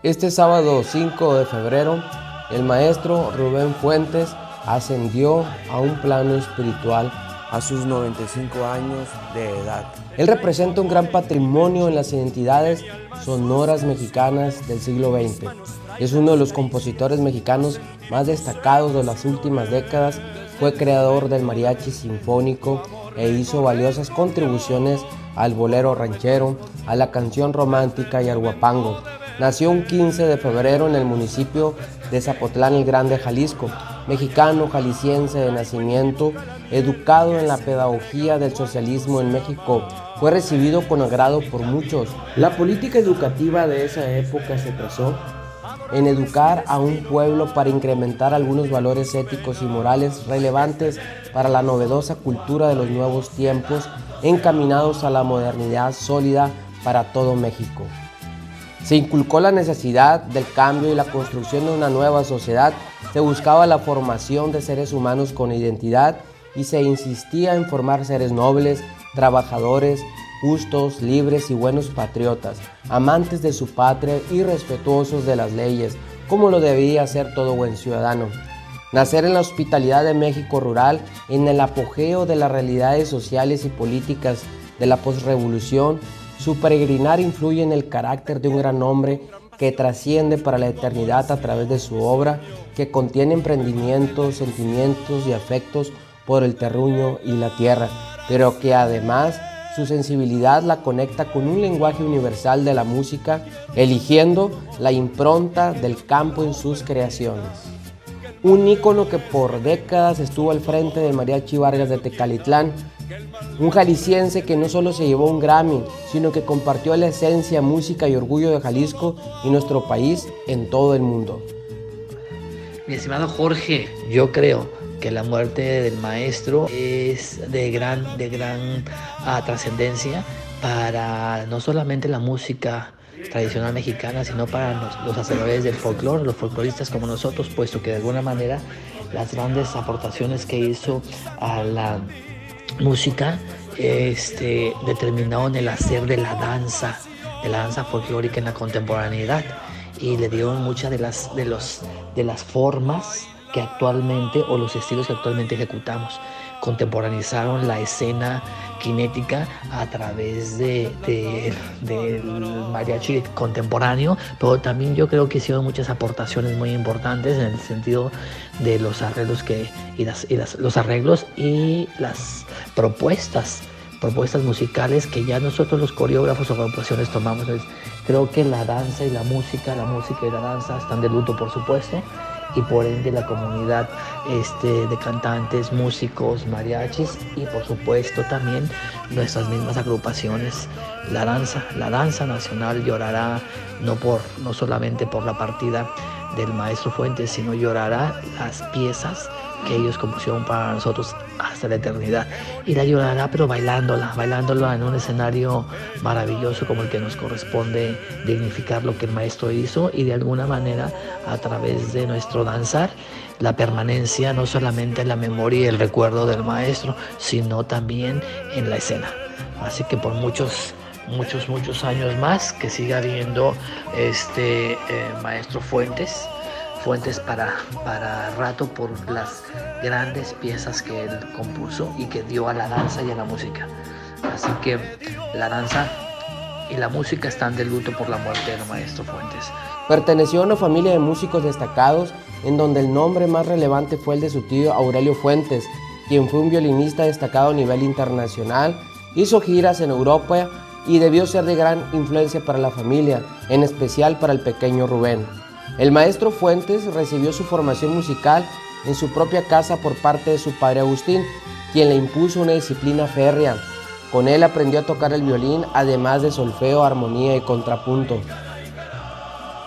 Este sábado 5 de febrero, el maestro Rubén Fuentes ascendió a un plano espiritual a sus 95 años de edad. Él representa un gran patrimonio en las identidades sonoras mexicanas del siglo XX. Es uno de los compositores mexicanos más destacados de las últimas décadas. Fue creador del mariachi sinfónico e hizo valiosas contribuciones al bolero ranchero, a la canción romántica y al huapango. Nació un 15 de febrero en el municipio de Zapotlán el Grande, Jalisco. Mexicano jalisciense de nacimiento, educado en la pedagogía del socialismo en México, fue recibido con agrado por muchos. La política educativa de esa época se trazó en educar a un pueblo para incrementar algunos valores éticos y morales relevantes para la novedosa cultura de los nuevos tiempos, encaminados a la modernidad sólida para todo México. Se inculcó la necesidad del cambio y la construcción de una nueva sociedad. Se buscaba la formación de seres humanos con identidad y se insistía en formar seres nobles, trabajadores, justos, libres y buenos patriotas, amantes de su patria y respetuosos de las leyes, como lo debía ser todo buen ciudadano. Nacer en la hospitalidad de México rural, en el apogeo de las realidades sociales y políticas de la posrevolución, su peregrinar influye en el carácter de un gran hombre que trasciende para la eternidad a través de su obra, que contiene emprendimientos, sentimientos y afectos por el terruño y la tierra, pero que además su sensibilidad la conecta con un lenguaje universal de la música, eligiendo la impronta del campo en sus creaciones. Un ícono que por décadas estuvo al frente del Mariachi Vargas de Tecalitlán, un jalisciense que no solo se llevó un Grammy, sino que compartió la esencia, música y orgullo de Jalisco y nuestro país en todo el mundo. Mi estimado Jorge, yo creo que la muerte del maestro es de gran trascendencia para no solamente la música tradicional mexicana, sino para los hacedores del folclore, los folcloristas como nosotros, puesto que de alguna manera las grandes aportaciones que hizo a la música determinaron el hacer de la danza folclórica en la contemporaneidad, y le dieron muchas de las formas que actualmente, o los estilos que actualmente ejecutamos. Contemporanizaron la escena cinética a través del mariachi contemporáneo, pero también yo creo que hicieron muchas aportaciones muy importantes en el sentido de los arreglos los arreglos y las propuestas musicales que ya nosotros los coreógrafos o agrupaciones tomamos. Creo que la danza y la música y la danza están de luto, por supuesto, y por ende la comunidad de cantantes, músicos, mariachis y por supuesto también nuestras mismas agrupaciones. La danza nacional llorará no solamente por la partida del maestro Fuentes, sino llorará las piezas que ellos compusieron para nosotros hasta la eternidad, y la llorará pero bailándola en un escenario maravilloso como el que nos corresponde dignificar lo que el maestro hizo, y de alguna manera a través de nuestro danzar la permanencia no solamente en la memoria y el recuerdo del maestro, sino también en la escena. Así que por muchos años más que siga habiendo maestro Fuentes para rato, por las grandes piezas que él compuso y que dio a la danza y a la música. Así que la danza y la música están de luto por la muerte del maestro Fuentes. Perteneció a una familia de músicos destacados, en donde el nombre más relevante fue el de su tío Aurelio Fuentes, quien fue un violinista destacado a nivel internacional. Hizo giras en Europa y debió ser de gran influencia para la familia, en especial para el pequeño Rubén. El maestro Fuentes recibió su formación musical en su propia casa por parte de su padre Agustín, quien le impuso una disciplina férrea. Con él aprendió a tocar el violín, además de solfeo, armonía y contrapunto.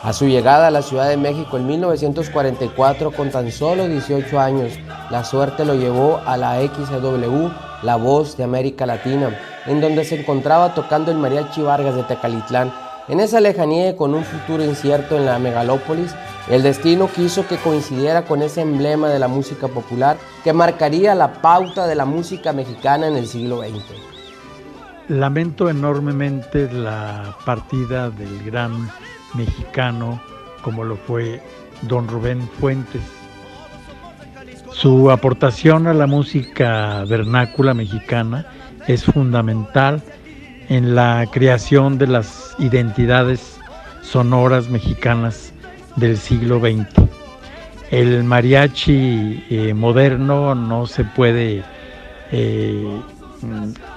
A su llegada a la Ciudad de México en 1944, con tan solo 18 años, la suerte lo llevó a la XCW, La Voz de América Latina, en donde se encontraba tocando el Mariachi Vargas de Tecalitlán. En esa lejanía y con un futuro incierto en la megalópolis, el destino quiso que coincidiera con ese emblema de la música popular que marcaría la pauta de la música mexicana en el siglo XX. Lamento enormemente la partida del gran mexicano como lo fue don Rubén Fuentes. Su aportación a la música vernácula mexicana es fundamental en la creación de las identidades sonoras mexicanas del siglo XX. El mariachi moderno no se puede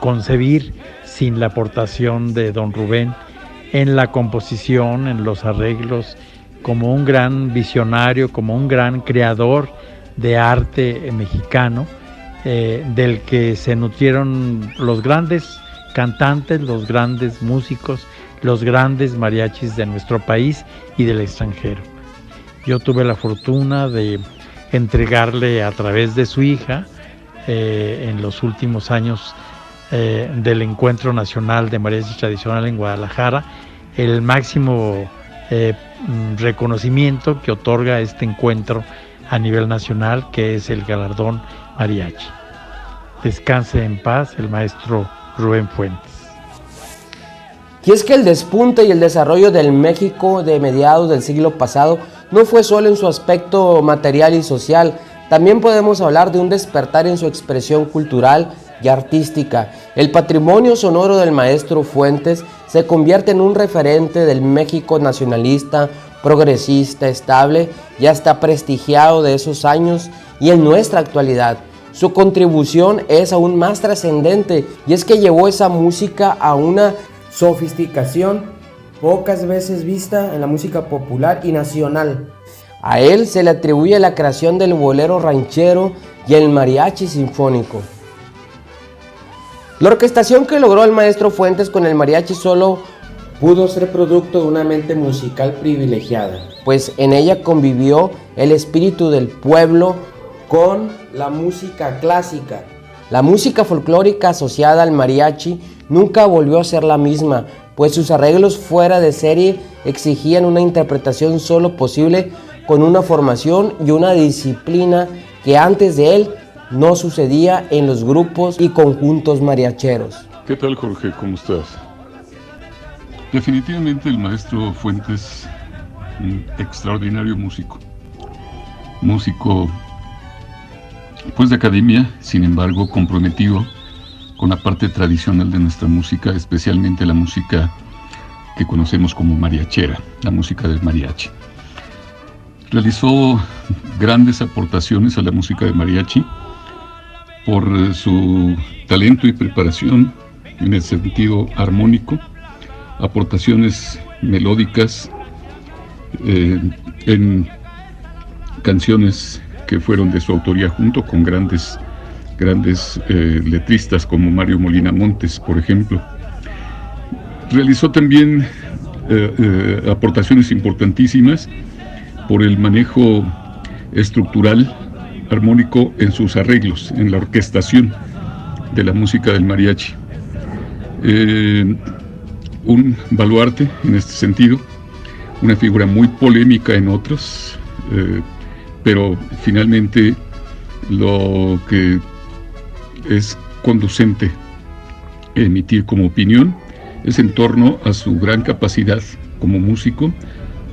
concebir sin la aportación de don Rubén en la composición, en los arreglos, como un gran visionario, como un gran creador de arte mexicano, del que se nutrieron los grandes cantantes, los grandes músicos, los grandes mariachis de nuestro país y del extranjero. Yo tuve la fortuna de entregarle a través de su hija, en los últimos años del Encuentro Nacional de Mariachi Tradicional en Guadalajara, el máximo reconocimiento que otorga este encuentro a nivel nacional, que es el galardón mariachi. Descanse en paz el maestro Rubén Fuentes. Y es que el despunte y el desarrollo del México de mediados del siglo pasado no fue solo en su aspecto material y social, también podemos hablar de un despertar en su expresión cultural y artística. El patrimonio sonoro del maestro Fuentes se convierte en un referente del México nacionalista, progresista, estable y hasta prestigiado de esos años y en nuestra actualidad. Su contribución es aún más trascendente y es que llevó esa música a una sofisticación pocas veces vista en la música popular y nacional. A él se le atribuye la creación del bolero ranchero y el mariachi sinfónico. La orquestación que logró el maestro Fuentes con el mariachi solo pudo ser producto de una mente musical privilegiada, pues en ella convivió el espíritu del pueblo con la música clásica. La música folclórica asociada al mariachi nunca volvió a ser la misma, pues sus arreglos fuera de serie exigían una interpretación solo posible con una formación y una disciplina que antes de él no sucedía en los grupos y conjuntos mariacheros. ¿Qué tal, Jorge? ¿Cómo estás? Definitivamente el maestro Fuentes, un extraordinario músico. Músico, pues de academia, sin embargo, comprometido con la parte tradicional de nuestra música, especialmente la música que conocemos como mariachera, la música del mariachi. Realizó grandes aportaciones a la música de mariachi por su talento y preparación en el sentido armónico, aportaciones melódicas en canciones que fueron de su autoría junto con grandes letristas como Mario Molina Montes, por ejemplo. Realizó también aportaciones importantísimas por el manejo estructural armónico en sus arreglos, en la orquestación de la música del mariachi. Un baluarte en este sentido, una figura muy polémica en otros, pero finalmente lo que es conducente emitir como opinión es en torno a su gran capacidad como músico,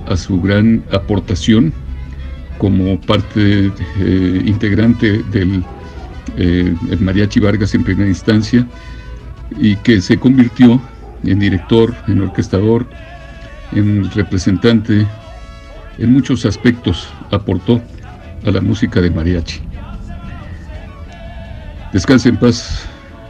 a su gran aportación como parte integrante del el Mariachi Vargas en primera instancia, y que se convirtió en director, en orquestador, en representante, en muchos aspectos aportó a la música de mariachi. Descanse en paz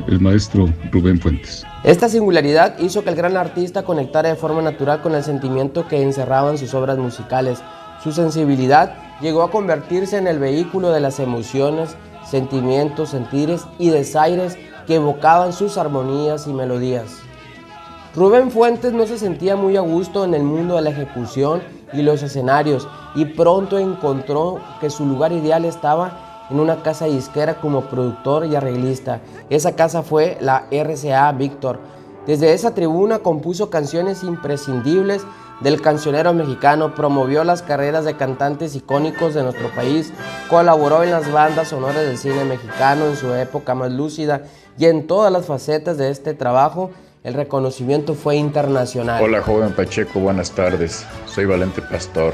el maestro Rubén Fuentes. Esta singularidad hizo que el gran artista conectara de forma natural con el sentimiento que encerraban sus obras musicales. Su sensibilidad llegó a convertirse en el vehículo de las emociones, sentimientos, sentires y desaires que evocaban sus armonías y melodías. Rubén Fuentes no se sentía muy a gusto en el mundo de la ejecución y los escenarios, y pronto encontró que su lugar ideal estaba en una casa disquera como productor y arreglista. Esa casa fue la RCA Víctor. Desde esa tribuna compuso canciones imprescindibles del cancionero mexicano, promovió las carreras de cantantes icónicos de nuestro país, colaboró en las bandas sonoras del cine mexicano en su época más lúcida, y en todas las facetas de este trabajo, el reconocimiento fue internacional. Hola joven Pacheco, buenas tardes. Soy Valente Pastor.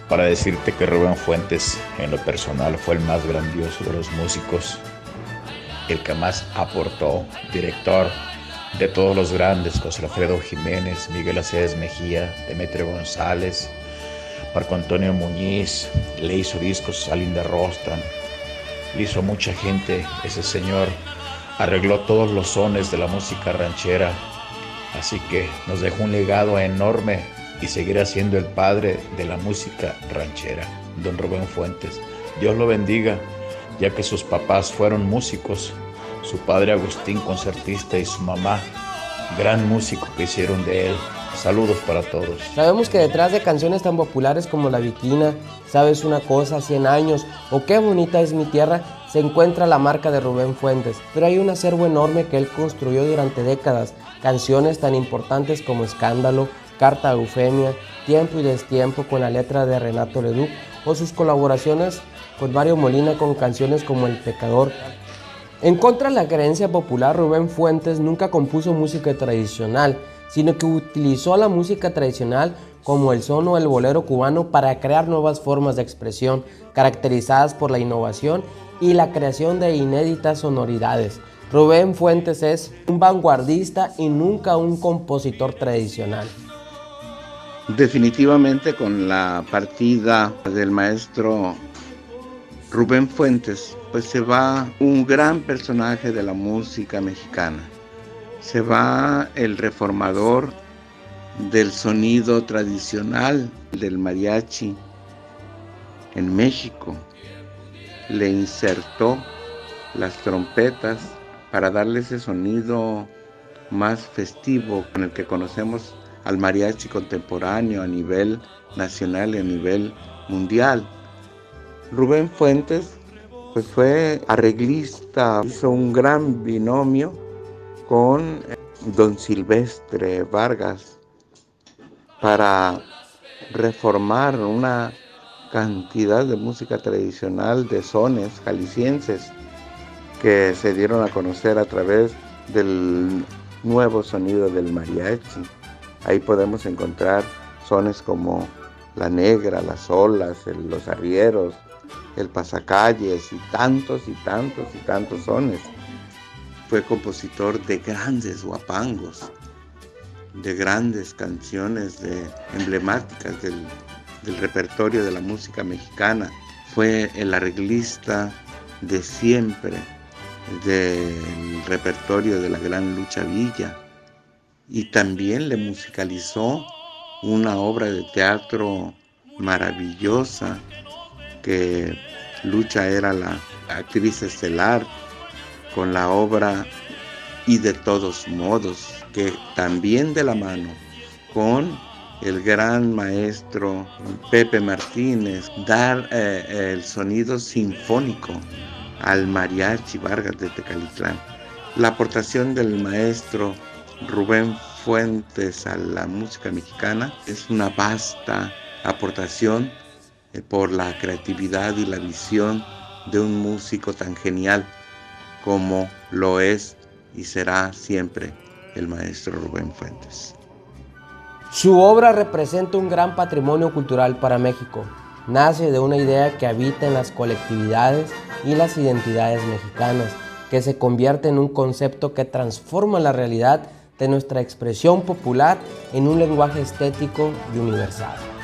Para decirte que Rubén Fuentes, en lo personal, fue el más grandioso de los músicos, el que más aportó, director de todos los grandes, José Alfredo Jiménez, Miguel Aceves Mejía, Demetrio González, Marco Antonio Muñiz, le hizo discos a Linda Rostran, le hizo a mucha gente. Ese señor arregló todos los sones de la música ranchera, así que nos dejó un legado enorme y seguirá siendo el padre de la música ranchera, don Rubén Fuentes. Dios lo bendiga, ya que sus papás fueron músicos, su padre Agustín concertista y su mamá gran músico que hicieron de él. Saludos para todos. Sabemos que detrás de canciones tan populares como La Viquina, Sabes una cosa, 100 años o Qué bonita es mi tierra, se encuentra la marca de Rubén Fuentes, pero hay un acervo enorme que él construyó durante décadas, canciones tan importantes como Escándalo, Carta a Eufemia, Tiempo y Destiempo con la letra de Renato Leduc o sus colaboraciones con Mario Molina con canciones como El Pecador. En contra de la creencia popular, Rubén Fuentes nunca compuso música tradicional, sino que utilizó la música tradicional como el son o el bolero cubano para crear nuevas formas de expresión caracterizadas por la innovación y la creación de inéditas sonoridades. Rubén Fuentes es un vanguardista y nunca un compositor tradicional. Definitivamente con la partida del maestro Rubén Fuentes, pues se va un gran personaje de la música mexicana. Se va el reformador del sonido tradicional del mariachi en México. Le insertó las trompetas para darle ese sonido más festivo con el que conocemos al mariachi contemporáneo a nivel nacional y a nivel mundial. Rubén Fuentes pues fue arreglista, hizo un gran binomio con don Silvestre Vargas para reformar una cantidad de música tradicional de sones jaliscienses que se dieron a conocer a través del nuevo sonido del mariachi. Ahí podemos encontrar sones como la negra, las olas, los arrieros, el pasacalles y tantos sones. Fue compositor de grandes guapangos, de grandes canciones emblemáticas del repertorio de la música mexicana. Fue el arreglista de siempre del repertorio de la Gran Lucha Villa y también le musicalizó una obra de teatro maravillosa que Lucha era la actriz estelar con la obra Y de todos modos, que también de la mano con el gran maestro Pepe Martínez, dar el sonido sinfónico al mariachi Vargas de Tecalitlán. La aportación del maestro Rubén Fuentes a la música mexicana es una vasta aportación por la creatividad y la visión de un músico tan genial como lo es y será siempre el maestro Rubén Fuentes. Su obra representa un gran patrimonio cultural para México. Nace de una idea que habita en las colectividades y las identidades mexicanas, que se convierte en un concepto que transforma la realidad de nuestra expresión popular en un lenguaje estético y universal.